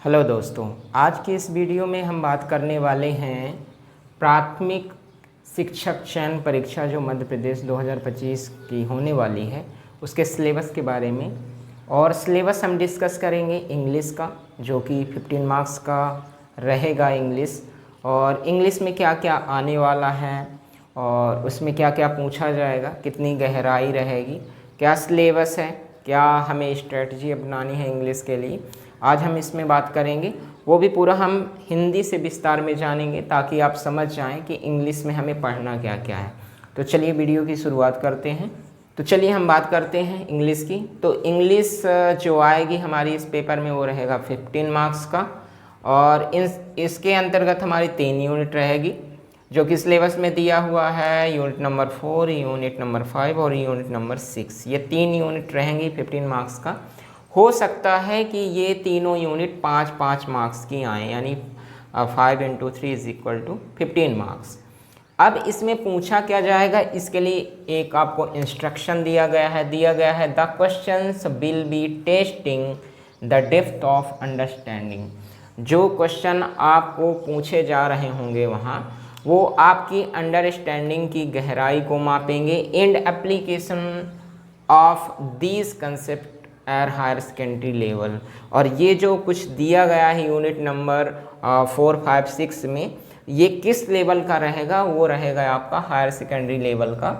Hello दोस्तों, आज की इस वीडियो में हम बात करने वाले हैं प्राथमिक शिक्षक चयन परीक्षा जो मध्य प्रदेश 2025 की होने वाली है उसके सिलेबस के बारे में। और सिलेबस हम डिस्कस करेंगे इंग्लिश का, जो कि 15 मार्क्स का रहेगा इंग्लिश। और इंग्लिश में क्या क्या आने वाला है और उसमें क्या क्या पूछा जाएगा, कितनी गहराई रहेगी, क्या सिलेबस है, क्या हमें स्ट्रेटजी अपनानी है इंग्लिश के लिए, आज हम इसमें बात करेंगे। वो भी पूरा हम हिंदी से विस्तार में जानेंगे ताकि आप समझ जाएं कि इंग्लिश में हमें पढ़ना क्या क्या है। तो चलिए वीडियो की शुरुआत करते हैं। तो चलिए हम बात करते हैं इंग्लिश की। तो इंग्लिश जो आएगी हमारी इस पेपर में वो रहेगा 15 मार्क्स का। और इसके अंतर्गत हमारी 3 यूनिट रहेगी जो कि सिलेबस में दिया हुआ है। यूनिट नंबर 4, यूनिट नंबर 5 और यूनिट नंबर 6। ये 3 यूनिट रहेंगी 15 मार्क्स का। हो सकता है कि ये तीनों यूनिट 5-5 मार्क्स की आए, यानी 5 × 3 = 15 मार्क्स। अब इसमें पूछा क्या जाएगा, इसके लिए एक आपको इंस्ट्रक्शन दिया गया है the questions will be testing the depth of understanding. जो क्वेश्चन आपको पूछे जा रहे होंगे वहाँ वो आपकी अंडरस्टैंडिंग की गहराई को मापेंगे in application of these concept at higher secondary level. और ये जो कुछ दिया गया है यूनिट नंबर 4, 5, 6 में, ये किस लेवल का रहेगा, वो रहेगा आपका हायर सेकेंडरी लेवल का।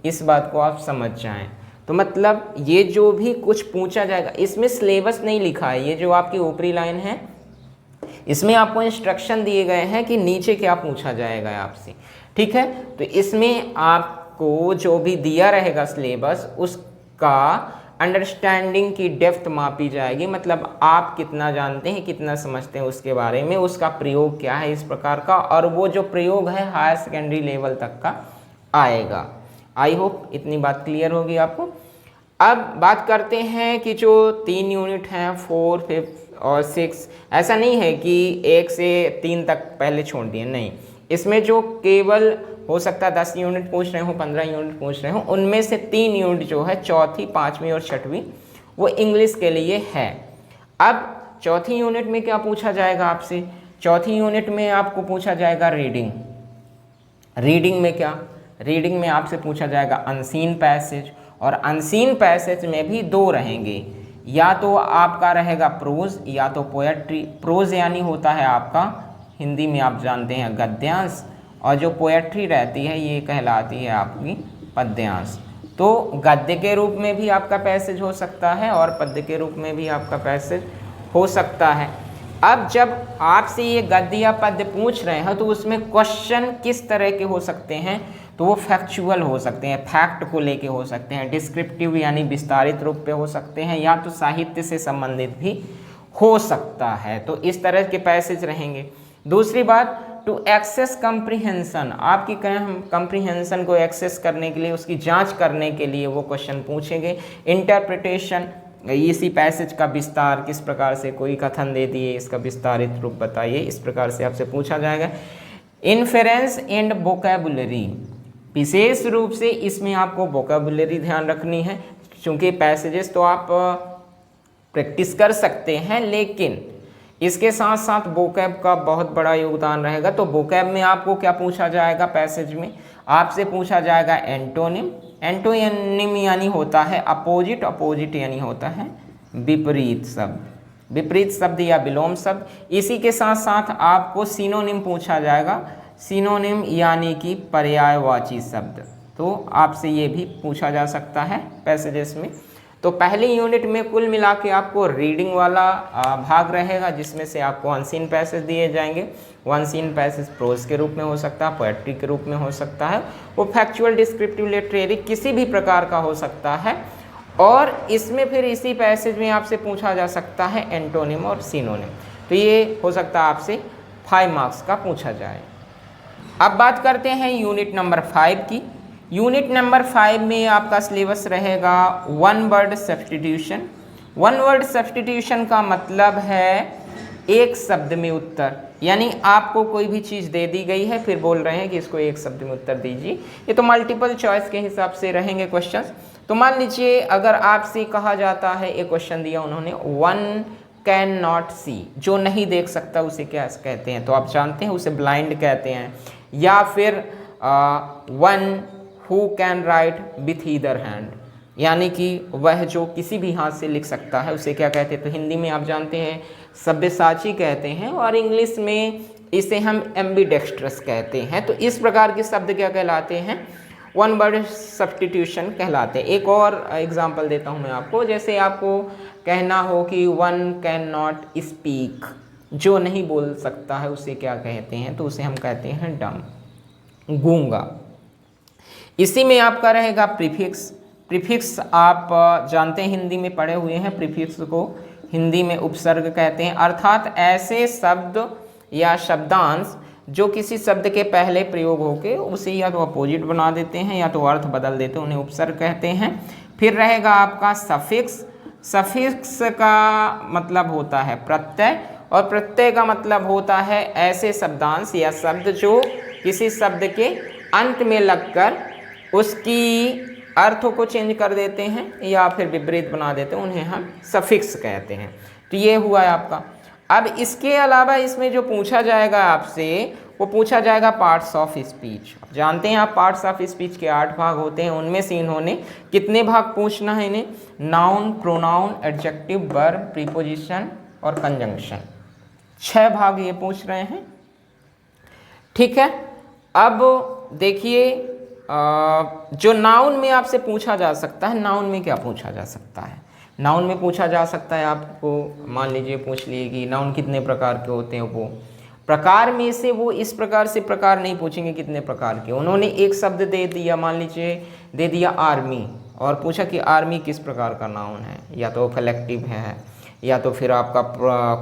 इस बात को आप समझ जाएं। तो मतलब ये जो भी कुछ पूछा जाएगा, इसमें सिलेबस नहीं लिखा है, ये जो आपकी ऊपरी लाइन है इसमें आपको इंस्ट्रक्शन दिए गए हैं कि नीचे क्या पूछा जाएगा आपसे, ठीक है। तो इसमें आपको जो भी दिया रहेगा सिलेबस, उसका अंडरस्टैंडिंग की डेप्थ मापी जाएगी, मतलब आप कितना जानते हैं, कितना समझते हैं उसके बारे में, उसका प्रयोग क्या है इस प्रकार का। और वो जो प्रयोग है हायर सेकेंडरी लेवल तक का आएगा। आई होप इतनी बात क्लियर होगी आपको। अब बात करते हैं कि जो 3 यूनिट हैं 4, 5 और 6, ऐसा नहीं है कि 1 से 3 तक पहले छोड़ दिए, नहीं। इसमें जो केवल हो सकता है 10 यूनिट पूछ रहे हो, 15 यूनिट पूछ रहे हो, उनमें से 3 यूनिट जो है चौथी, 5वीं और 6वीं वो इंग्लिश के लिए है। अब चौथी यूनिट में क्या पूछा जाएगा आपसे, चौथी यूनिट में आपको पूछा जाएगा रीडिंग। रीडिंग में क्या, रीडिंग में आपसे पूछा जाएगा अनसीन पैसेज। और अनसीन पैसेज में भी 2 रहेंगे, या तो आपका रहेगा प्रोज या तो पोएट्री। प्रोज यानी होता है आपका, हिंदी में आप जानते हैं गद्यांश, और जो पोएट्री रहती है ये कहलाती है आपकी पद्यांश। तो गद्य के रूप में भी आपका पैसेज हो सकता है और पद्य के रूप में भी आपका पैसेज हो सकता है। अब जब आपसे ये गद्य या पद्य पूछ रहे हैं तो उसमें क्वेश्चन किस तरह के हो सकते हैं, तो वो फैक्चुअल हो सकते हैं, फैक्ट को लेके हो सकते हैं, डिस्क्रिप्टिव यानी विस्तारित रूप पे हो सकते हैं, या तो साहित्य से संबंधित भी हो सकता है। तो इस तरह के पैसेज रहेंगे। दूसरी बात, टू एक्सेस कंप्रीहेंशन, आपकी कंप्रीहेंशन को एक्सेस करने के लिए, उसकी जांच करने के लिए वो क्वेश्चन पूछेंगे। इंटरप्रिटेशन, इसी पैसेज का विस्तार किस प्रकार से, कोई कथन दे दिए इसका विस्तारित रूप बताइए, इस प्रकार से आपसे पूछा जाएगा। इन्फेरेंस एंड वोकैबुलरी, विशेष रूप से इसमें आपको वोकैबुलरी ध्यान रखनी है, क्योंकि पैसेजेस तो आप प्रैक्टिस कर सकते हैं लेकिन इसके साथ साथ वोकैब का बहुत बड़ा योगदान रहेगा। तो वोकैब में आपको क्या पूछा जाएगा, पैसेज में आपसे पूछा जाएगा एंटोनिम। एंटोनिम यानी होता है अपोजिट, अपोजिट यानी होता है विपरीत शब्द, विपरीत शब्द या विलोम शब्द। इसी के साथ साथ आपको सिनोनिम पूछा जाएगा, सिनोनिम यानी कि पर्यायवाची शब्द। तो आपसे ये भी पूछा जा सकता है पैसेजेस में। तो पहली यूनिट में कुल मिला के आपको रीडिंग वाला भाग रहेगा, जिसमें से आपको अनसीन पैसेज दिए जाएंगे। वो अनसीन पैसेज प्रोज के रूप में हो सकता है, पोएट्री के रूप में हो सकता है, वो फैक्चुअल, डिस्क्रिप्टिव, लिटरेरी किसी भी प्रकार का हो सकता है। और इसमें फिर इसी पैसेज में आपसे पूछा जा सकता है एंटोनिम और सिनोनिम। तो ये हो सकता है आपसे 5 मार्क्स का पूछा जाए। अब बात करते हैं यूनिट नंबर 5 की। यूनिट नंबर 5 में आपका सिलेबस रहेगा 1 वर्ड सब्स्टिट्यूशन। 1 वर्ड सब्स्टिट्यूशन का मतलब है एक शब्द में उत्तर, यानी आपको कोई भी चीज़ दे दी गई है, फिर बोल रहे हैं कि इसको एक शब्द में उत्तर दीजिए। ये तो मल्टीपल चॉइस के हिसाब से रहेंगे क्वेश्चंस। तो मान लीजिए अगर आपसे कहा जाता है, एक क्वेश्चन दिया उन्होंने, 1 कैन नॉट सी, जो नहीं देख सकता उसे क्या कहते हैं? तो आप जानते हैं उसे ब्लाइंड कहते हैं। या फिर one who can write with either hand, यानी कि वह जो किसी भी हाथ से लिख सकता है उसे क्या कहते हैं? तो हिंदी में आप जानते हैं सब्यसाची कहते हैं, और इंग्लिश में इसे हम एम्बीडेक्स्ट्रस कहते हैं। तो इस प्रकार के शब्द क्या कहलाते हैं? वन वर्ड सब्स्टिट्यूशन कहलाते हैं। एक और एग्जांपल देता हूं मैं आपको, जैसे आपको कहना हो कि वन कैन नॉट स्पीक, जो नहीं बोल सकता है उसे क्या कहते हैं? तो उसे हम कहते हैं डम, गूंगा। इसी में आपका रहेगा प्रीफिक्स। प्रीफिक्स आप जानते हैं, हिंदी में पढ़े हुए हैं, प्रीफिक्स को हिंदी में उपसर्ग कहते हैं, अर्थात ऐसे शब्द या शब्दांश जो किसी शब्द के पहले प्रयोग होके उसे या तो अपोजिट बना देते हैं या तो अर्थ बदल देते हैं, उन्हें उपसर्ग कहते हैं। फिर रहेगा आपका सफिक्स। सफिक्स का मतलब होता है प्रत्यय, और प्रत्यय का मतलब होता है ऐसे शब्दांश या शब्द जो किसी शब्द के अंत में लगकर उसकी अर्थ को चेंज कर देते हैं या फिर विपरीत बना देते हैं, उन्हें हम सफिक्स कहते हैं। तो ये हुआ है आपका। अब इसके अलावा इसमें जो पूछा जाएगा आपसे, वो पूछा जाएगा पार्ट्स ऑफ स्पीच। जानते हैं आप पार्ट्स ऑफ स्पीच के 8 भाग होते हैं, उनमें से इन्होंने कितने भाग पूछना है इन्हें? Noun, pronoun, adjective, verb, preposition और कंजंक्शन, 6 भाग ये पूछ रहे हैं। ठीक है, अब देखिए जो नाउन में आपसे पूछा जा सकता है, नाउन में क्या पूछा जा सकता है? नाउन में पूछा जा सकता है आपको, मान लीजिए पूछ लिए कि नाउन कितने प्रकार के होते हैं। वो प्रकार में से वो इस प्रकार से प्रकार नहीं पूछेंगे कितने प्रकार के। उन्होंने एक शब्द दे दिया, मान लीजिए दे दिया आर्मी, और पूछा कि आर्मी किस प्रकार का नाउन है? या तो कलेक्टिव है, या तो फिर आपका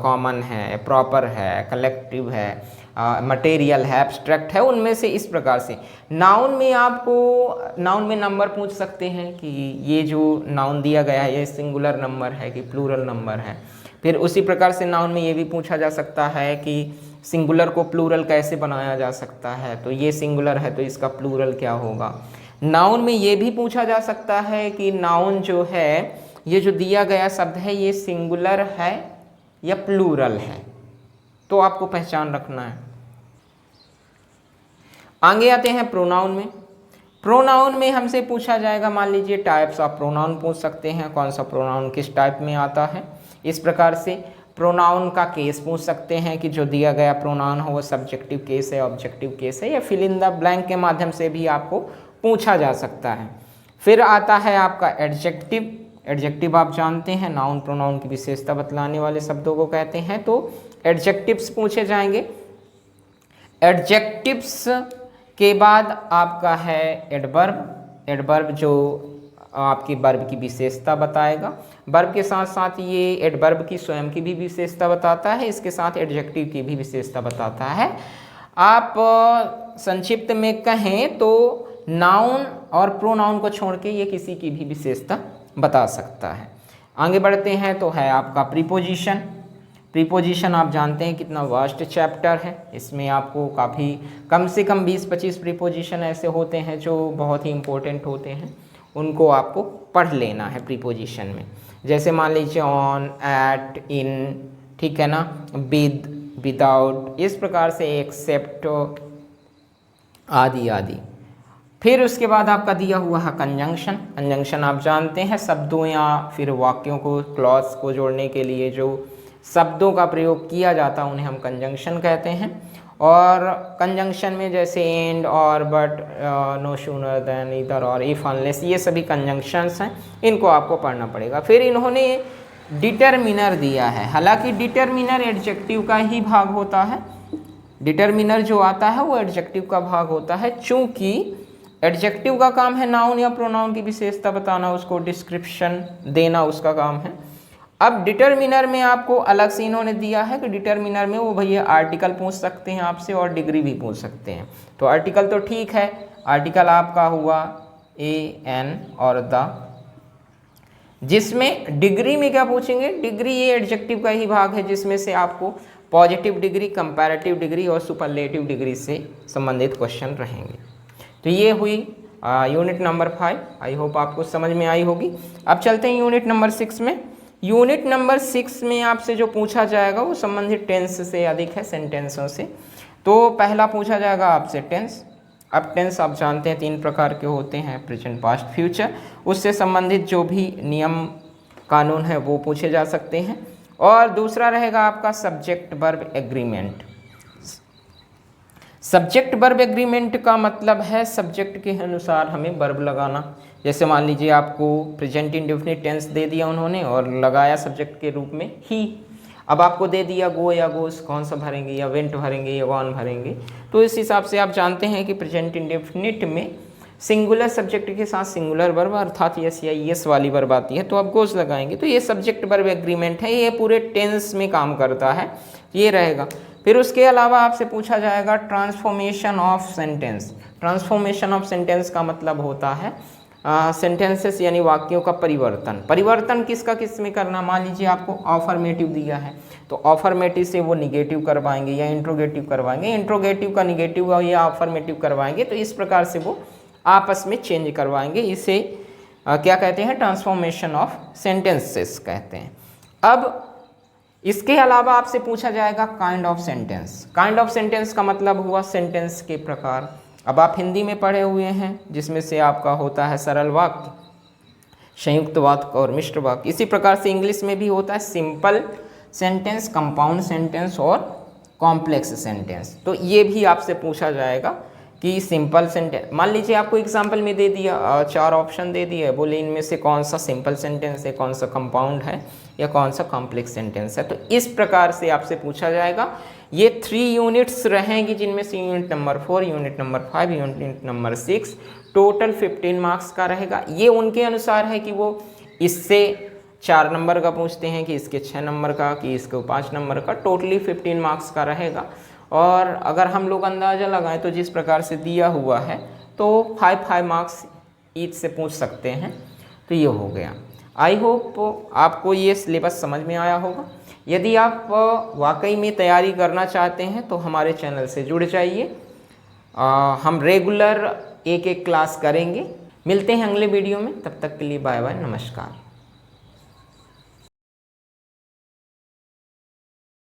कॉमन है, प्रॉपर है, कलेक्टिव है, मटेरियल है, एब्स्ट्रैक्ट है, उनमें से इस प्रकार से। नाउन में आपको, नाउन में नंबर पूछ सकते हैं कि ये जो नाउन दिया गया है ये सिंगुलर नंबर है कि प्लूरल नंबर है। फिर उसी प्रकार से नाउन में ये भी पूछा जा सकता है कि सिंगुलर को प्लूरल कैसे बनाया जा सकता है, तो ये सिंगुलर है तो इसका प्लूरल क्या होगा। नाउन में ये भी पूछा जा सकता है कि नाउन जो है, ये जो दिया गया शब्द है ये सिंगुलर है या प्लूरल है, तो आपको पहचान रखना है। आगे आते हैं प्रोनाउन में। प्रोनाउन में हमसे पूछा जाएगा, मान लीजिए टाइप्स ऑफ प्रोनाउन पूछ सकते हैं, कौन सा प्रोनाउन किस टाइप में आता है। इस प्रकार से प्रोनाउन का केस पूछ सकते हैं कि जो दिया गया प्रोनाउन हो वो सब्जेक्टिव केस है, ऑब्जेक्टिव केस है, या फिल इन द ब्लैंक के माध्यम से भी आपको पूछा जा सकता है। फिर आता है आपका एडजेक्टिव। एडजेक्टिव आप जानते हैं नाउन प्रोनाउन की विशेषता बतलाने वाले शब्दों को कहते हैं, तो एडजेक्टिव्स पूछे जाएंगे। एडजेक्टिव्स के बाद आपका है एडवर्ब। एडवर्ब जो आपकी वर्ब की विशेषता बताएगा। वर्ब के साथ साथ ये एडवर्ब की स्वयं की भी विशेषता बताता है, इसके साथ एडजेक्टिव की भी विशेषता बताता है। आप संक्षिप्त में कहें तो नाउन और प्रोनाउन को छोड़ के ये किसी की भी विशेषता बता सकता है। आगे बढ़ते हैं तो है आपका प्रीपोजिशन। प्रीपोजिशन आप जानते हैं कितना वास्ट चैप्टर है, इसमें आपको काफ़ी कम से कम 20-25 प्रीपोजिशन ऐसे होते हैं जो बहुत ही इम्पोर्टेंट होते हैं, उनको आपको पढ़ लेना है प्रीपोजिशन में। जैसे मान लीजिए ऑन, एट, इन, ठीक है ना, विद, विदाउट, इस प्रकार से एक्सेप्ट आदि आदि। फिर उसके बाद आपका दिया हुआ है कंजंक्शन। कंजंक्शन आप जानते हैं शब्दों या फिर वाक्यों को, क्लॉज को जोड़ने के लिए जो शब्दों का प्रयोग किया जाता है उन्हें हम कंजंक्शन कहते हैं। और कंजंक्शन में जैसे एंड, और, बट, नो सूनर देन, इधर, और, इफ, अनलेस, ये सभी कंजंक्शंस हैं, इनको आपको पढ़ना पड़ेगा। फिर इन्होंने डिटरमिनर दिया है, हालांकि डिटरमिनर एडजेक्टिव का ही भाग होता है। डिटरमिनर जो आता है वो एडजेक्टिव का भाग होता है, चूँकि एडजेक्टिव का काम है नाउन या प्रोनाउन की विशेषता बताना, उसको डिस्क्रिप्शन देना उसका काम है। अब डिटरमिनर में आपको अलग से इन्होंने दिया है कि डिटरमिनर में वो भैया आर्टिकल पूछ सकते हैं आपसे और डिग्री भी पूछ सकते हैं। तो आर्टिकल तो ठीक है, आर्टिकल आपका हुआ ए, एन और द, जिसमें डिग्री में क्या पूछेंगे? डिग्री ये एडजेक्टिव का ही भाग है जिसमें से आपको पॉजिटिव डिग्री, कंपैरेटिव डिग्री और सुपरलेटिव डिग्री से संबंधित क्वेश्चन रहेंगे। तो ये हुई यूनिट नंबर 5। आई होप आपको समझ में आई होगी। अब चलते हैं यूनिट नंबर 6 में। यूनिट नंबर 6 में आपसे जो पूछा जाएगा वो संबंधित टेंस से अधिक है, सेंटेंसों से। तो पहला पूछा जाएगा आपसे टेंस। अब टेंस आप जानते हैं 3 प्रकार के होते हैं, प्रेजेंट, पास्ट, फ्यूचर। उससे संबंधित जो भी नियम कानून है वो पूछे जा सकते हैं। और दूसरा रहेगा आपका subject verb agreement. Subject verb agreement का मतलब है सब्जेक्ट के अनुसार हमें वर्ब लगाना। जैसे मान लीजिए आपको प्रेजेंट इंडेफिनिट टेंस दे दिया उन्होंने और लगाया सब्जेक्ट के रूप में ही। अब आपको दे दिया गो या गोस, कौन सा भरेंगे, या वेंट भरेंगे या गॉन भरेंगे। तो इस हिसाब से आप जानते हैं कि प्रेजेंट इंडेफिनिट में सिंगुलर सब्जेक्ट के साथ सिंगुलर वर्ब अर्थात यस या यस वाली वर्ब आती है तो आप गोस लगाएंगे। तो ये सब्जेक्ट वर्ब एग्रीमेंट है, ये पूरे टेंस में काम करता है, ये रहेगा। फिर उसके अलावा आपसे पूछा जाएगा transformation of sentence. Transformation of sentence का मतलब होता है सेंटेंसेस यानी वाक्यों का परिवर्तन। परिवर्तन किसका किस में करना, मान लीजिए आपको ऑफर्मेटिव दिया है तो ऑफर्मेटिव से वो निगेटिव करवाएंगे या इंट्रोगेटिव करवाएंगे, इंट्रोगेटिव का निगेटिव या ऑफर्मेटिव करवाएंगे। तो इस प्रकार से वो आपस में चेंज करवाएंगे। इसे क्या कहते हैं, ट्रांसफॉर्मेशन ऑफ सेंटेंसेस कहते हैं। अब इसके अलावा आपसे पूछा जाएगा kind of sentence. Kind of sentence का मतलब हुआ सेंटेंस के प्रकार। अब आप हिंदी में पढ़े हुए हैं जिसमें से आपका होता है सरल वाक्य, संयुक्त वाक्य और मिश्र वाक्य। इसी प्रकार से इंग्लिश में भी होता है सिंपल सेंटेंस, कंपाउंड सेंटेंस और कॉम्प्लेक्स सेंटेंस। तो ये भी आपसे पूछा जाएगा कि सिंपल सेंटेंस, मान लीजिए आपको एग्जाम्पल में दे दिया 4 ऑप्शन दे दिए, बोले इनमें से कौन सा सिंपल सेंटेंस है, कौन सा कंपाउंड है या कौन सा कॉम्प्लेक्स सेंटेंस है। तो इस प्रकार से आपसे पूछा जाएगा। ये 3 यूनिट्स रहेंगी जिनमें से unit number 4, unit number 5, unit number 6 total 15 marks का रहेगा। ये उनके अनुसार है कि वो इससे 4 नंबर का पूछते हैं कि इसके 6 नंबर का, कि इसको 5 नंबर का, टोटली 15 मार्क्स का रहेगा। और अगर हम लोग अंदाज़ा लगाएं तो जिस प्रकार से दिया हुआ है तो 5 मार्क्स ईच से पूछ सकते हैं। तो ये हो गया। आई होप आपको ये सिलेबस समझ में आया होगा। यदि आप वाकई में तैयारी करना चाहते हैं तो हमारे चैनल से जुड़ जाइए। हम रेगुलर एक क्लास करेंगे। मिलते हैं अगले वीडियो में, तब तक के लिए बाय बाय, नमस्कार।